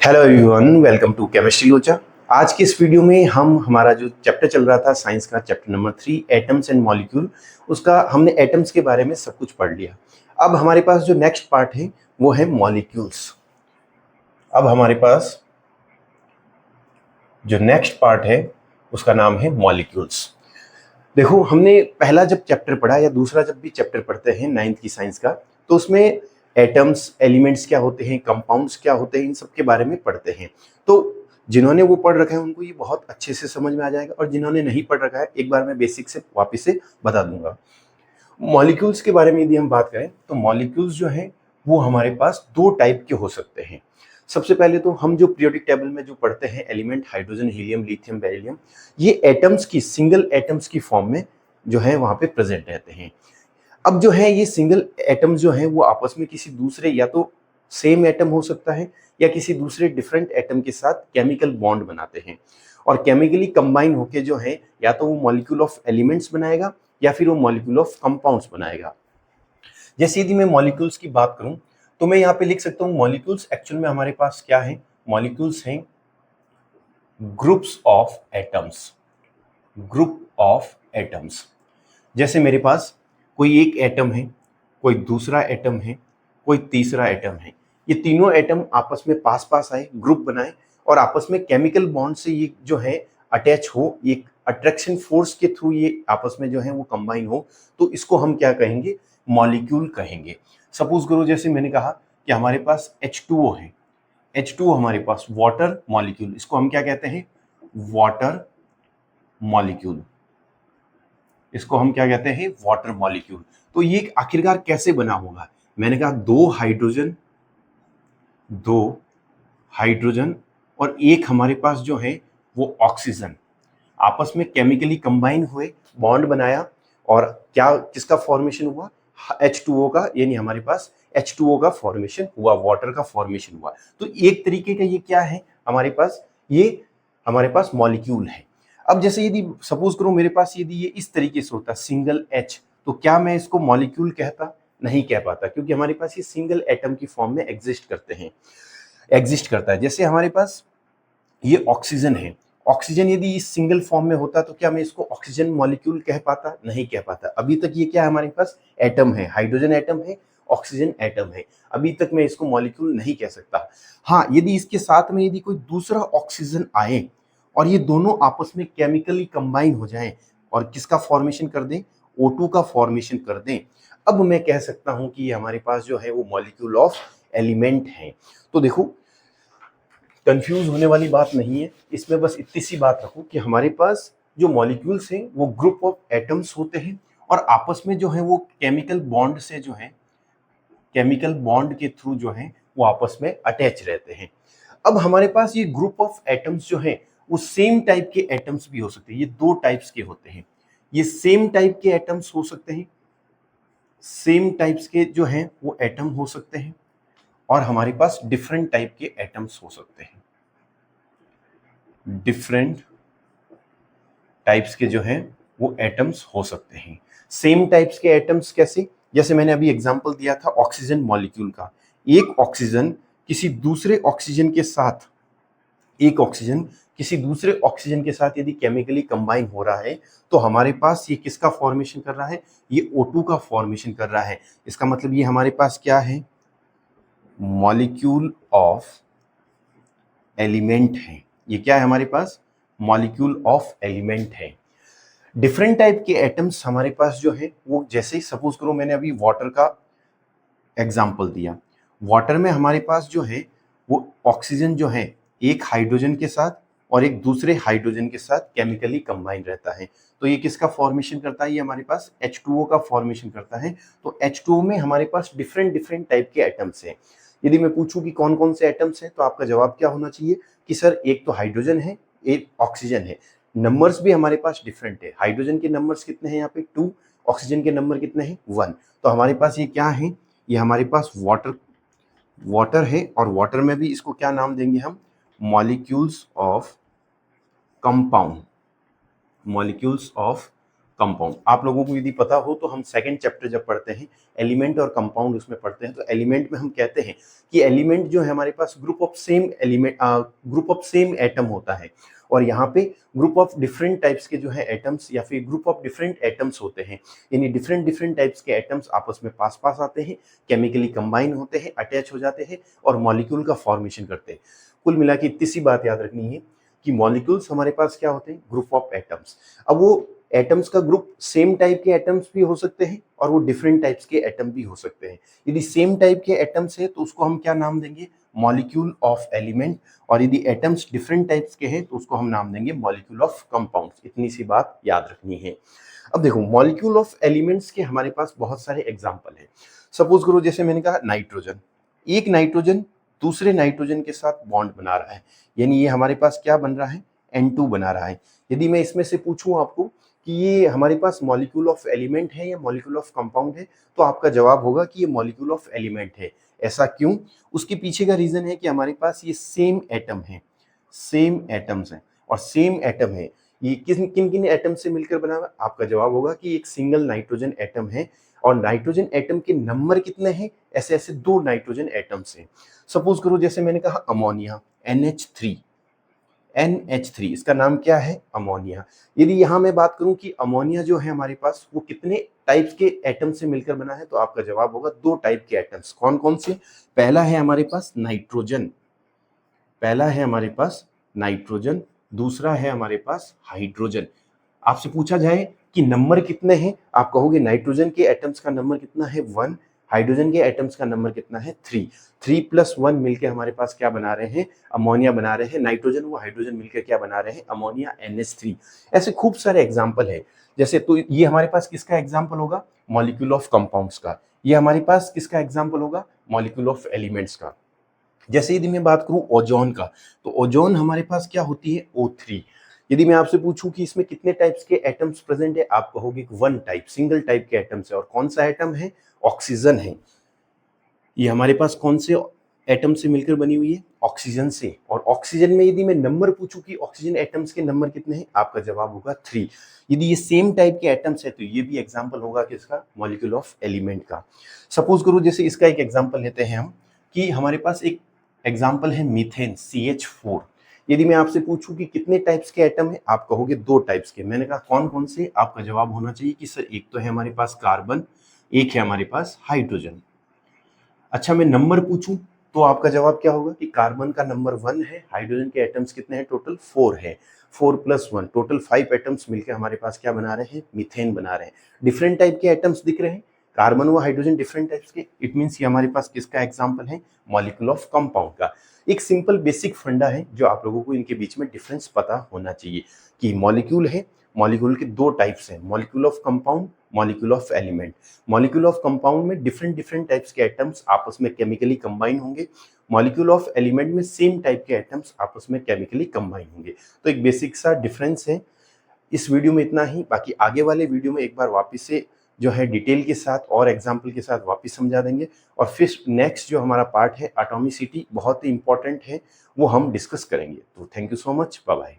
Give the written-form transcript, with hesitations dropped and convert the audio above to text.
Hello everyone, welcome to chemistry Locha. आज के इस वीडियो में हम हमारा जो चैप्टर चल रहा था साइंस का, chapter number 3 atoms and molecule, उसका हमने एटम्स के बारे में सब कुछ पढ़ लिया। अब हमारे पास जो नेक्स्ट पार्ट है वो है मॉलिक्यूल्स। अब हमारे पास जो नेक्स्ट पार्ट है उसका नाम है मॉलिक्यूल्स। देखो, हमने पहला जब चैप्टर पढ़ा या दूसरा जब भी चैप्टर पढ़ते हैं 9th की साइंस का, तो उसमें एटम्स, एलिमेंट्स क्या होते हैं, कंपाउंड्स क्या होते हैं, इन सब के बारे में पढ़ते हैं। तो जिन्होंने वो पढ़ रखा है उनको ये बहुत अच्छे से समझ में आ जाएगा, और जिन्होंने नहीं पढ़ रखा है एक बार मैं बेसिक से वापस से बता दूंगा। मॉलिक्यूल्स के बारे में यदि हम बात करें तो मॉलिक्यूल्स जो हैं वो हमारे पास दो टाइप के हो सकते हैं। सबसे पहले तो हम जो पीरियोडिक टेबल में जो पढ़ते हैं element, hydrogen, helium, lithium, beryllium, ये एटम्स की, सिंगल एटम्स की फॉर्म में जो है वहां पे प्रेजेंट रहते हैं। अब जो है ये सिंगल एटम्स जो हैं वो आपस में किसी दूसरे, या तो सेम एटम हो सकता है या किसी दूसरे डिफरेंट एटम के साथ केमिकल बॉन्ड बनाते हैं, और केमिकली कंबाइन होके जो है या तो वो मॉलिक्यूल ऑफ एलिमेंट्स बनाएगा या फिर वो मॉलिक्यूल ऑफ कंपाउंड्स बनाएगा। जैसे यदि मैं मॉलिक्यूल्स की बात करूं तो मैं यहाँ पे लिख सकता हूँ मॉलिक्यूल्स एक्चुअल में हमारे पास क्या है। मॉलिक्यूल्स हैं groups of atoms, group of atoms. जैसे मेरे पास कोई एक एटम है, कोई दूसरा एटम है, कोई तीसरा एटम है। ये तीनों एटम आपस में पास पास आए, ग्रुप बनाए, और आपस में केमिकल बॉन्ड से ये जो है अटैच हो, ये अट्रैक्शन फोर्स के थ्रू ये आपस में जो है वो कंबाइन हो, तो इसको हम क्या कहेंगे? मॉलिक्यूल कहेंगे। सपोज करो, जैसे मैंने कहा कि हमारे पास H2O है, H2O हमारे पास वाटर मॉलिक्यूल, इसको हम क्या कहते हैं? Water molecule. इसको हम क्या कहते हैं? Water molecule. तो ये आखिरकार कैसे बना होगा? मैंने कहा दो हाइड्रोजन और एक हमारे पास जो है वो ऑक्सीजन, आपस में केमिकली कंबाइन हुए, बॉन्ड बनाया, और क्या किसका फॉर्मेशन हुआ? H2O का, यानी हमारे पास H2O का फॉर्मेशन हुआ, वाटर का फॉर्मेशन हुआ। तो एक तरीके का ये क्या है हमारे पास? ये हमारे पास मॉलिक्यूल है। अब जैसे यदि सपोज करो मेरे पास यदि ये इस तरीके से होता सिंगल H, तो क्या मैं इसको मॉलिक्यूल कहता? नहीं कह पाता, क्योंकि हमारे पास ये सिंगल एटम की फॉर्म में एग्जिस्ट करते हैं, एग्जिस्ट करता है। जैसे हमारे पास ये ऑक्सीजन है, ऑक्सीजन यदि इस सिंगल फॉर्म में होता तो क्या मैं इसको ऑक्सीजन मॉलिक्यूल कह पाता? नहीं कह पाता। अभी तक ये क्या है हमारे पास? एटम है, हाइड्रोजन एटम है, ऑक्सीजन एटम है। अभी तक मैं इसको मॉलिक्यूल नहीं कह सकता। हाँ, यदि इसके साथ में यदि कोई दूसरा ऑक्सीजन आए और ये दोनों आपस में केमिकली कंबाइन हो जाएं और किसका फॉर्मेशन कर दें? O2 का फॉर्मेशन कर दें, अब मैं कह सकता हूं कि ये हमारे पास जो है वो मॉलिक्यूल ऑफ एलिमेंट है। तो देखो, कंफ्यूज होने वाली बात नहीं है इसमें, बस इतनी सी बात रखो कि हमारे पास जो मॉलिक्यूल्स हैं वो ग्रुप ऑफ एटम्स होते हैं, और आपस में जो है वो केमिकल बॉन्ड से जो है, केमिकल बॉन्ड के थ्रू जो है वो आपस में अटैच रहते हैं। अब हमारे पास ये ग्रुप ऑफ एटम्स जो है वो सेम टाइप के एटम्स भी हो सकते हैं। ये दो टाइप्स के होते हैं, ये सेम टाइप के एटम्स हो सकते हैं, सेम टाइप्स के जो हैं वो एटम हो सकते हैं, और हमारे पास डिफरेंट टाइप के एटम्स हो सकते हैं। डिफरेंट टाइप्स के जो हैं वो एटम्स हो सकते हैं। सेम टाइप्स के एटम्स कैसे? जैसे मैंने अभी एग्जांपल दिया था ऑक्सीजन मॉलिक्यूल का। एक ऑक्सीजन किसी दूसरे ऑक्सीजन के साथ, एक ऑक्सीजन किसी दूसरे ऑक्सीजन के साथ यदि केमिकली कंबाइन हो रहा है, तो हमारे पास ये किसका फॉर्मेशन कर रहा है? ये O2 का फॉर्मेशन कर रहा है। इसका मतलब ये हमारे पास क्या है? मॉलिक्यूल ऑफ एलिमेंट है। ये क्या है हमारे पास? मॉलिक्यूल ऑफ एलिमेंट है। डिफरेंट टाइप के एटम्स हमारे पास जो है वो, जैसे सपोज करो मैंने अभी वाटर का एग्जांपल दिया, वाटर में हमारे पास जो है वो ऑक्सीजन जो है एक हाइड्रोजन के साथ और एक दूसरे हाइड्रोजन के साथ केमिकली कंबाइन रहता है। तो ये किसका फॉर्मेशन करता है? ये हमारे पास H2O का फॉर्मेशन करता है। तो H2O में हमारे पास डिफरेंट डिफरेंट टाइप के एटम्स हैं। यदि मैं पूछूं कि कौन कौन से एटम्स हैं, तो आपका जवाब क्या होना चाहिए कि सर एक तो हाइड्रोजन है, एक ऑक्सीजन है। नंबर्स भी हमारे पास डिफरेंट है। हाइड्रोजन के नंबर्स कितने हैं यहाँ पे? 2। ऑक्सीजन के नंबर कितने हैं? 1। तो हमारे पास ये क्या है? ये हमारे पास वाटर है, और वाटर में भी इसको क्या नाम देंगे हम? Molecules of compound, molecules of compound. आप लोगों को यदि पता हो तो हम सेकंड चैप्टर जब पढ़ते हैं एलिमेंट और कंपाउंड उसमें पढ़ते हैं, तो एलिमेंट में हम कहते हैं कि एलिमेंट जो है हमारे पास group of same element group of same atom होता है, और यहाँ पे ग्रुप ऑफ डिफरेंट टाइप्स के जो है एटम्स या फिर ग्रुप ऑफ डिफरेंट एटम्स होते हैं, यानी डिफरेंट डिफरेंट टाइप्स के एटम्स आपस में पास पास आते हैं, केमिकली कंबाइन होते हैं, अटैच हो जाते हैं और मॉलिक्यूल का फॉर्मेशन करते हैं। कुल मिला के इतनी सी बात याद रखनी है कि मॉलिक्यूल्स हमारे पास क्या होते हैं, ग्रुप ऑफ एटम्स। अब वो एटम्स का ग्रुप सेम टाइप के एटम्स भी हो सकते हैं और वो डिफरेंट टाइप्स के एटम भी हो सकते हैं। यदि सेम टाइप के एटम्स है तो उसको हम क्या नाम देंगे, मॉलिक्यूल ऑफ एलिमेंट, और यदि एटम्स डिफरेंट टाइप्स के हैं तो उसको हम नाम देंगे मॉलिक्यूल ऑफ कंपाउंड्स। इतनी सी बात याद रखनी है। अब देखो मॉलिक्यूल ऑफ एलिमेंट्स के हमारे पास बहुत सारे एग्जांपल हैं। सपोज करो जैसे मैंने कहा नाइट्रोजन, एक नाइट्रोजन दूसरे नाइट्रोजन के साथ बॉन्ड बना रहा है, यानी ये हमारे पास क्या बन रहा है, N2 बना रहा है। यदि मैं इसमें से पूछूं आपको कि ये हमारे पास मॉलिक्यूल ऑफ एलिमेंट है या मॉलिक्यूल ऑफ कंपाउंड है, तो आपका जवाब होगा कि ये मॉलिक्यूल ऑफ एलिमेंट है। ऐसा क्यों? उसके पीछे का रीजन है कि हमारे पास ये सेम एटम है, सेम एटम्स हैं, और सेम एटम है ये किन किन किन एटम से मिलकर बना हुआ? आपका जवाब होगा कि एक सिंगल नाइट्रोजन एटम है, और नाइट्रोजन एटम के नंबर कितने हैं, ऐसे ऐसे दो नाइट्रोजन एटम्स हैं। सपोज करो जैसे मैंने कहा अमोनिया, NH3, NH3 इसका नाम क्या है, अमोनिया। यदि यहाँ मैं बात करूं कि अमोनिया जो है हमारे पास वो कितने टाइप्स के एटम से मिलकर बना है, तो आपका जवाब होगा दो टाइप के एटम्स। कौन कौन से? पहला है हमारे पास नाइट्रोजन, पहला है हमारे पास नाइट्रोजन, दूसरा है हमारे पास हाइड्रोजन। आपसे पूछा जाए कि नंबर कितने हैं, आप कहोगे नाइट्रोजन के एटम्स का नंबर कितना है, 1, हाइड्रोजन के एटम्स का नंबर कितना है, 3। 3 + 1 मिलकर हमारे पास क्या बना रहे हैं, अमोनिया बना रहे हैं। नाइट्रोजन व हाइड्रोजन मिलकर क्या बना रहे हैं, अमोनिया NH3। ऐसे खूब सारे एग्जाम्पल है। जैसे तो ये हमारे पास किसका एग्जाम्पल होगा, मॉलिक्यूल ऑफ कंपाउंड्स का। ये हमारे पास किसका एग्जाम्पल होगा, मॉलिक्यूल ऑफ एलिमेंट्स का। जैसे यदि मैं बात करूं ओजोन का, तो ओजोन हमारे पास क्या होती है, O3। यदि मैं आपसे पूछूं कि इसमें कितने टाइप्स के एटम्स प्रेजेंट है, आप कहोगे 1 टाइप, सिंगल टाइप के एटम्स है। और कौन सा एटम है, ऑक्सीजन है। ये हमारे पास कौन से एटम से मिलकर बनी हुई है, ऑक्सीजन से। और ऑक्सीजन में यदि मैं नंबर पूछूं कि ऑक्सीजन एटम्स के नंबर कितने हैं, आपका जवाब होगा 3। यदि ये सेम टाइप के एटम्स है तो ये भी एग्जांपल होगा किसका, मॉलिक्यूल ऑफ एलिमेंट का। सपोज करो जैसे इसका एक एग्जांपल लेते हैं हम कि हमारे पास एक एग्जाम्पल है मीथेन, CH4। यदि मैं आपसे पूछूं कि कितने टाइप्स के एटम है, आप कहोगे 2 टाइप्स के। मैंने कहा कौन कौन से, आपका जवाब होना चाहिए कि सर एक तो है हमारे पास कार्बन, एक है हमारे पास हाइड्रोजन। अच्छा मैं नंबर पूछूं तो आपका जवाब क्या होगा कि कार्बन का नंबर 1 है, हाइड्रोजन के एटम्स कितने हैं, टोटल 4 है। 4 + 1 टोटल 5 एटम्स मिलकर हमारे पास क्या बना रहे हैं, मीथेन बना रहे हैं। डिफरेंट टाइप के एटम्स दिख रहे हैं, कार्बन व हाइड्रोजन डिफरेंट टाइप्स के। इट मीन्स ये हमारे पास किसका एग्जाम्पल है, मॉलिक्यूल ऑफ कंपाउंड का। एक सिंपल बेसिक फंडा है जो आप लोगों को इनके बीच में डिफरेंस पता होना चाहिए कि मॉलिक्यूल है, मॉलिक्यूल के 2 टाइप्स हैं, molecule of compound, molecule of element. Molecule of compound में डिफरेंट डिफरेंट टाइप्स के एटम्स आपस में केमिकली कंबाइन होंगे, मॉलिक्यूल ऑफ एलिमेंट में सेम टाइप के एटम्स आपस में केमिकली कंबाइन होंगे। तो एक बेसिक सा डिफरेंस है। इस वीडियो में इतना ही, बाकी आगे वाले वीडियो में एक बार वापस से जो है डिटेल के साथ और एग्जाम्पल के साथ वापस समझा देंगे। और फिर नेक्स्ट जो हमारा पार्ट है एटॉमिसिटी, बहुत ही इंपॉर्टेंट है, वो हम डिस्कस करेंगे। तो thank you so much, bye bye.